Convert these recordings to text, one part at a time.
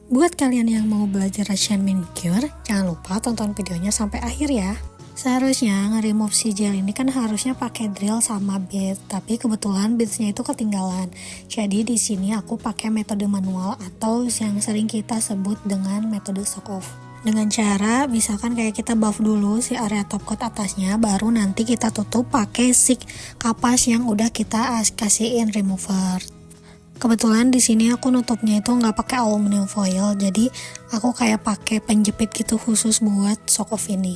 Buat kalian yang mau belajar Russian manicure, jangan lupa tonton videonya sampai akhir ya. Seharusnya nge-remove si gel ini kan harusnya pakai drill sama bit, tapi kebetulan bitnya itu ketinggalan. Jadi di sini aku pakai metode manual atau yang sering kita sebut dengan metode soak off. Dengan cara misalkan kayak kita buff dulu si area top coat atasnya, baru nanti kita tutup pakai si kapas yang udah kita kasihin remover. Kebetulan di sini aku nutupnya itu nggak pakai aluminium foil, jadi aku kayak pakai penjepit gitu khusus buat soak off ini.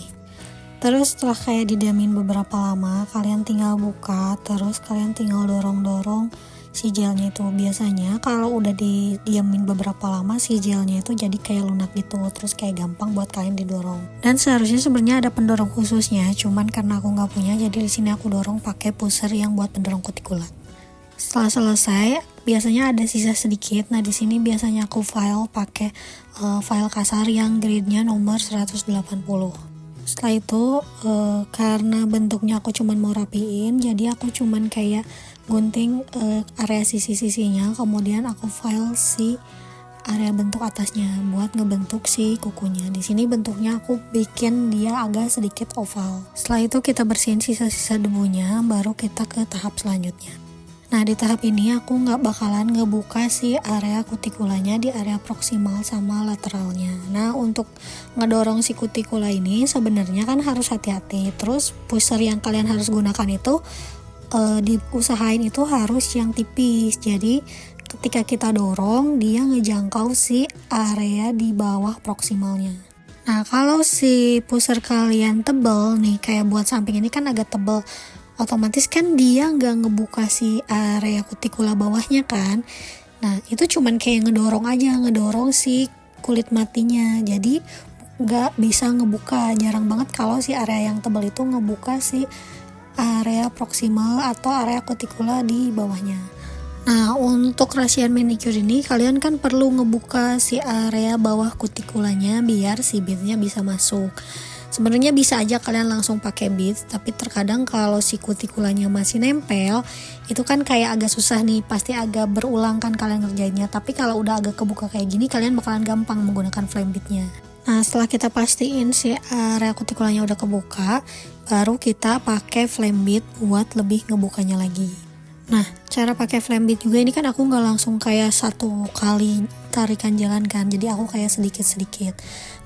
Terus setelah kayak didiamin beberapa lama, kalian tinggal buka, terus kalian tinggal dorong-dorong si gelnya itu. Biasanya kalau udah didiamin beberapa lama, si gelnya itu jadi kayak lunak gitu, terus kayak gampang buat kalian didorong. Dan seharusnya sebenarnya ada pendorong khususnya, cuman karena aku nggak punya, jadi di sini aku dorong pakai pusher yang buat pendorong kutikula. Setelah selesai, biasanya ada sisa sedikit. Nah, di sini biasanya aku file pakai file kasar yang grade-nya nomor 180. Setelah itu, karena bentuknya aku cuman mau rapiin, jadi aku cuman kayak gunting area sisi-sisinya, kemudian aku file si area bentuk atasnya buat ngebentuk si kukunya. Di sini bentuknya aku bikin dia agak sedikit oval. Setelah itu kita bersihin sisa-sisa debunya, baru kita ke tahap selanjutnya. Nah, di tahap ini aku nggak bakalan ngebuka si area kutikulanya di area proksimal sama lateralnya. Nah, untuk ngedorong si kutikula ini sebenarnya kan harus hati-hati. Terus pusher yang kalian harus gunakan itu diusahain itu harus yang tipis. Jadi ketika kita dorong, dia ngejangkau si area di bawah proksimalnya. Nah, kalau si pusher kalian tebel nih, kayak buat samping ini kan agak tebel, otomatis kan dia nggak ngebuka si area kutikula bawahnya kan. Nah, itu cuman kayak ngedorong si kulit matinya, jadi nggak bisa ngebuka. Jarang banget kalau si area yang tebal itu ngebuka si area proksimal atau area kutikula di bawahnya. Nah, untuk Russian manicure ini kalian kan perlu ngebuka si area bawah kutikulanya biar si bitnya bisa masuk. Sebenarnya bisa aja kalian langsung pakai beads, tapi terkadang kalau si kutikulanya masih nempel, itu kan kayak agak susah nih, pasti agak berulang kan kalian ngerjainnya. Tapi kalau udah agak kebuka kayak gini, kalian bakalan gampang menggunakan flame beadnya. Nah, setelah kita pastiin si area kutikulanya udah kebuka, baru kita pakai flame bead buat lebih ngebukanya lagi. Nah, cara pakai flame bead juga ini kan aku nggak langsung kayak satu kali tarikan jalan kan, jadi aku kayak sedikit-sedikit.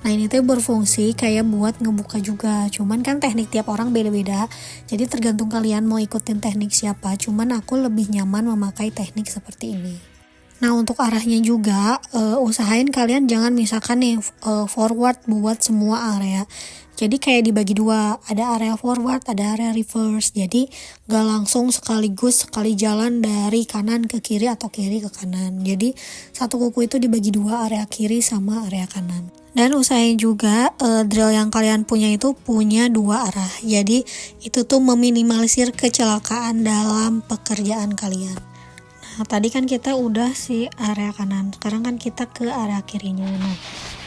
Nah, ini tuh berfungsi kayak buat ngebuka juga, cuman kan teknik tiap orang beda-beda, jadi tergantung kalian mau ikutin teknik siapa, cuman aku lebih nyaman memakai teknik seperti ini. Nah, untuk arahnya juga usahain kalian jangan misalkan nih forward buat semua area. Jadi kayak dibagi dua, ada area forward, ada area reverse. Jadi gak langsung sekaligus sekali jalan dari kanan ke kiri atau kiri ke kanan. Jadi satu kuku itu dibagi dua, area kiri sama area kanan. Dan usahain juga drill yang kalian punya itu punya dua arah. Jadi itu tuh meminimalisir kecelakaan dalam pekerjaan kalian. Nah, tadi kan kita udah si area kanan, sekarang kan kita ke area kirinya. Nah,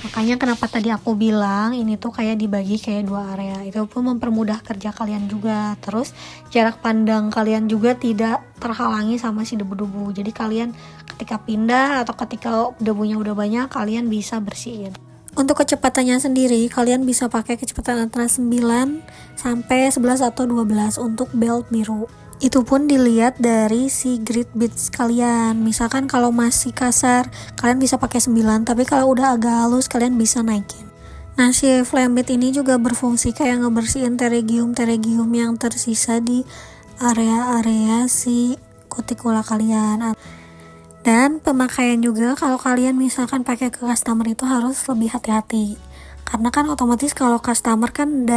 makanya kenapa tadi aku bilang ini tuh kayak dibagi kayak dua area. Itu pun mempermudah kerja kalian juga. Terus jarak pandang kalian juga tidak terhalangi sama si debu-debu. Jadi kalian ketika pindah atau ketika debunya udah banyak, kalian bisa bersihin. Untuk kecepatannya sendiri, kalian bisa pakai kecepatan antara 9 sampai 11 atau 12 untuk belt biru. Itu pun dilihat dari si grit beads kalian. Misalkan kalau masih kasar, kalian bisa pakai 9, tapi kalau udah agak halus, kalian bisa naikin. Nah, si flame bead ini juga berfungsi kayak ngebersihin teregium yang tersisa di area-area si kutikula kalian. Dan pemakaian juga, kalau kalian misalkan pakai ke customer itu harus lebih hati-hati. Karena kan otomatis kalau customer kan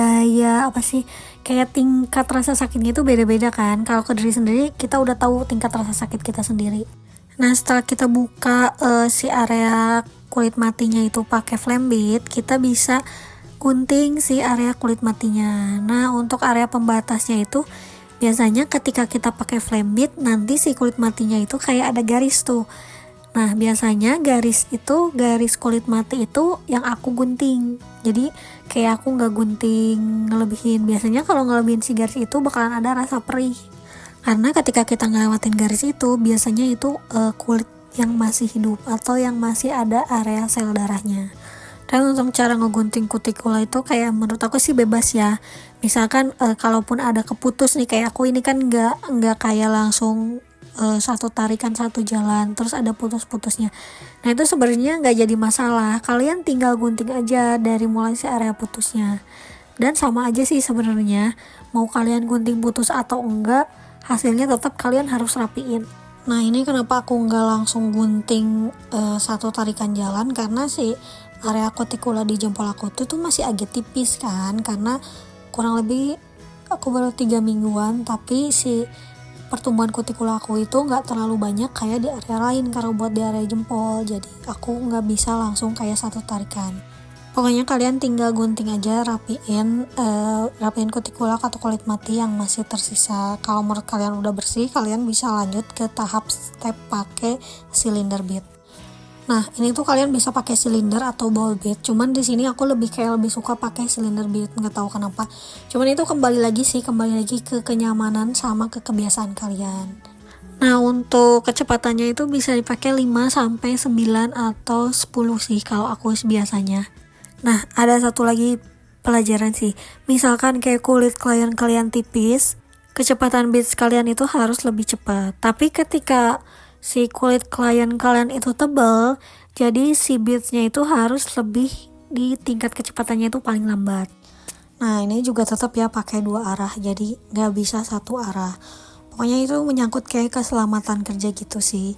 kayak tingkat rasa sakitnya itu beda-beda kan. Kalau ke diri sendiri kita udah tahu tingkat rasa sakit kita sendiri. Nah, setelah kita buka si area kulit matinya itu pakai flame bead, kita bisa gunting si area kulit matinya. Nah, untuk area pembatasnya itu biasanya ketika kita pakai flame bead, nanti si kulit matinya itu kayak ada garis tuh. Nah, biasanya garis kulit mati itu yang aku gunting. Jadi kayak aku nggak gunting ngelebihin. Biasanya kalau ngelebihin si garis itu bakalan ada rasa perih. Karena ketika kita ngelewatin garis itu, biasanya itu kulit yang masih hidup atau yang masih ada area sel darahnya. Dan untuk cara ngegunting kutikula itu kayak menurut aku sih bebas ya. Misalkan kalaupun ada keputus nih, kayak aku ini kan nggak kayak langsung satu tarikan satu jalan terus ada putus-putusnya. Nah itu sebenarnya nggak jadi masalah. Kalian tinggal gunting aja dari mulai si area putusnya. Dan sama aja sih sebenarnya, mau kalian gunting putus atau enggak, hasilnya tetap kalian harus rapiin. Nah ini kenapa aku nggak langsung gunting satu tarikan jalan, karena si area kutikula di jempol aku tuh masih agak tipis kan, karena kurang lebih aku baru 3 mingguan, tapi si pertumbuhan kutikula aku itu nggak terlalu banyak kayak di area lain kalau buat di area jempol, jadi aku nggak bisa langsung kayak satu tarikan. Pokoknya kalian tinggal gunting aja, rapiin kutikula atau kulit mati yang masih tersisa. Kalau menurut kalian udah bersih, kalian bisa lanjut ke tahap step pakai cylinder bit. Nah, ini tuh kalian bisa pakai silinder atau ball bit. Cuman di sini aku lebih suka pakai silinder bit, nggak tahu kenapa. Cuman itu kembali lagi ke kenyamanan sama ke kebiasaan kalian. Nah, untuk kecepatannya itu bisa dipakai 5 sampai 9 atau 10 sih kalau aku biasanya. Nah, ada satu lagi pelajaran sih. Misalkan kayak kulit klien kalian tipis, kecepatan beats kalian itu harus lebih cepat. Tapi ketika si kulit klien kalian itu tebal, jadi si beatsnya itu harus lebih di tingkat kecepatannya itu paling lambat. Nah, ini juga tetap ya pakai 2 arah, jadi nggak bisa satu arah. Pokoknya itu menyangkut kayak keselamatan kerja gitu sih.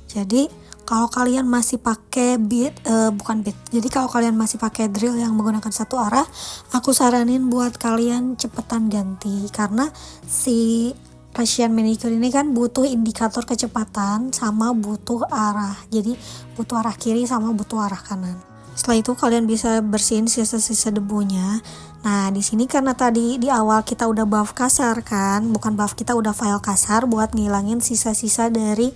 Jadi kalau kalian masih pakai jadi kalau kalian masih pakai drill yang menggunakan satu arah, aku saranin buat kalian cepetan ganti, karena si Russian manicure ini kan butuh indikator kecepatan sama butuh arah. Jadi butuh arah kiri sama butuh arah kanan. Setelah itu kalian bisa bersihin sisa-sisa debunya. Nah, di sini karena tadi di awal kita udah buff kasar kan, kita udah file kasar buat ngilangin sisa-sisa dari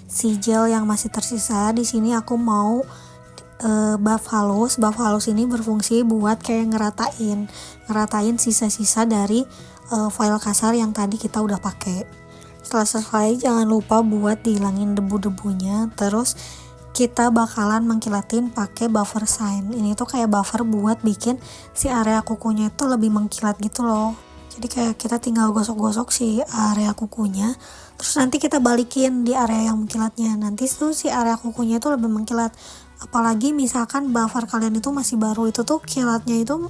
si gel yang masih tersisa. Di sini aku mau buff halus. Buff halus ini berfungsi buat kayak ngeratain sisa-sisa dari file kasar yang tadi kita udah pakai. Setelah selesai, jangan lupa buat dihilangin debu-debunya. Terus kita bakalan mengkilatin pakai buffer shine. Ini tuh kayak buffer buat bikin si area kukunya itu lebih mengkilat gitu loh. Jadi kayak kita tinggal gosok-gosok si area kukunya, terus nanti kita balikin di area yang mengkilatnya. Nanti tuh si area kukunya itu lebih mengkilat. Apalagi misalkan buffer kalian itu masih baru, itu tuh kilatnya itu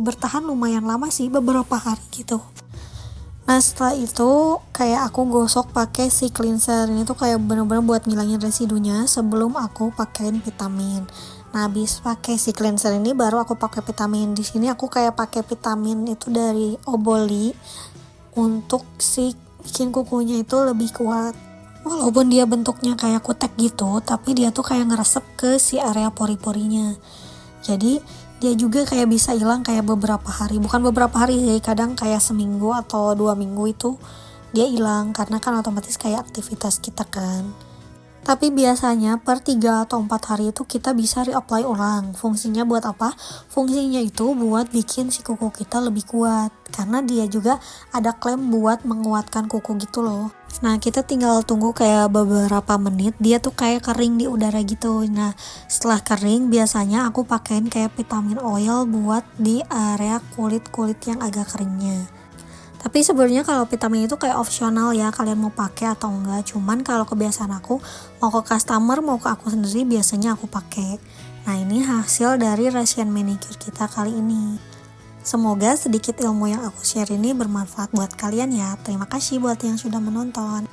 bertahan lumayan lama sih, beberapa hari gitu. Nah setelah itu kayak aku gosok pakai si cleanser. Ini tuh kayak bener-bener buat ngilangin residunya sebelum aku pakein vitamin. Nah, habis pakai si cleanser ini baru aku pakai vitamin. Di sini aku kayak pakai vitamin itu dari Oboli untuk si bikin kukunya itu lebih kuat. Walaupun dia bentuknya kayak kutek gitu, tapi dia tuh kayak ngeresep ke si area pori-porinya. Jadi dia juga kayak bisa hilang kayak beberapa hari. Bukan beberapa hari sih, kadang kayak seminggu atau 2 minggu itu dia hilang, karena kan otomatis kayak aktivitas kita kan. Tapi biasanya per 3 atau 4 hari itu kita bisa reapply ulang. Fungsinya buat apa? Fungsinya itu buat bikin si kuku kita lebih kuat, karena dia juga ada klaim buat menguatkan kuku gitu loh. Nah kita tinggal tunggu kayak beberapa menit, dia tuh kayak kering di udara gitu. Nah setelah kering biasanya aku pakein kayak vitamin oil buat di area kulit-kulit yang agak keringnya. Tapi sebenarnya kalau vitamin itu kayak opsional ya, kalian mau pakai atau enggak. Cuman kalau kebiasaan aku, mau ke customer mau ke aku sendiri, biasanya aku pakai. Nah ini hasil dari Russian manicure kita kali ini. Semoga sedikit ilmu yang aku share ini bermanfaat buat kalian ya. Terima kasih buat yang sudah menonton.